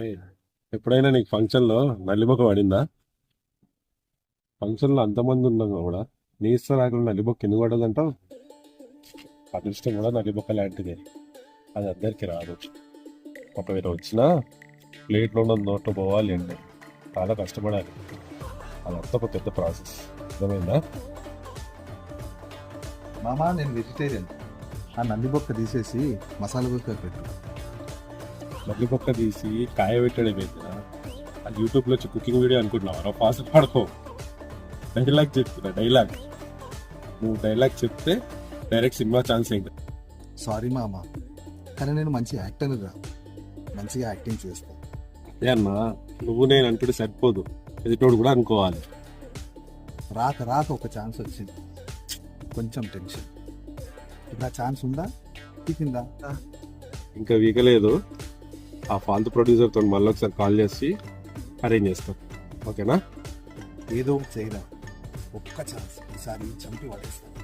ఏయ్, ఎప్పుడైనా నీకు ఫంక్షన్లో నల్లిబొక్క పడిందా? ఫంక్షన్లో అంతమంది ఉన్నాం కూడా నీ ఇష్టం రాకుండా నల్లిబొక్క ఎందుకు పడదంటావు? అదృష్టం కూడా నల్లిబొక్క లాంటిదే. అది అందరికీ రాదు. ఒకవేళ వచ్చినా ప్లేట్లో ఉన్న నోట్లో పోవాలి అంటే చాలా కష్టపడాలి. అదంతా ఒక పెద్ద ప్రాసెస్. అర్థమైందా? మామా నేను వెజిటేరియన్. ఆ నందిబొక్క తీసేసి మసాలా బొక్క పెట్టు. నల్లిబొక్క తీసి కాయ పెట్టడం ఏంటిరా? అది యూట్యూబ్లో వచ్చి కుకింగ్ వీడియో అనుకుంటున్నావు. ఫాస్ట్ పడుకో. డైలాగ్ చెప్తున్నా, డైలాగ్. నువ్వు డైలాగ్ చెప్తే డైరెక్ట్ సినిమా ఛాన్స్ ఏంటి? సారీ మామా, కానీ నేను మంచి యాక్టర్గా మంచిగా యాక్టింగ్ చేస్తాను. ఏ అన్నా, నువ్వు నేను అంటుంటే సరిపోదు, ఎదుటోడు కూడా అనుకోవాలి. రాక రాక ఒక ఛాన్స్ వచ్చింది, కొంచెం టెన్షన్. ఇప్పుడు ఆ ఛాన్స్ ఉందా టికిందా? ఇంకా వీకలేదు. ఆ ఫాల్తు ప్రొడ్యూసర్తో మళ్ళీ ఒకసారి కాల్ చేసి అరేంజ్ చేస్తాం. ఓకేనా? ఏదో ఒకటి చేయరా, ఒక్క ఛాన్స్ ఈసారి చంపి పడేస్తాను.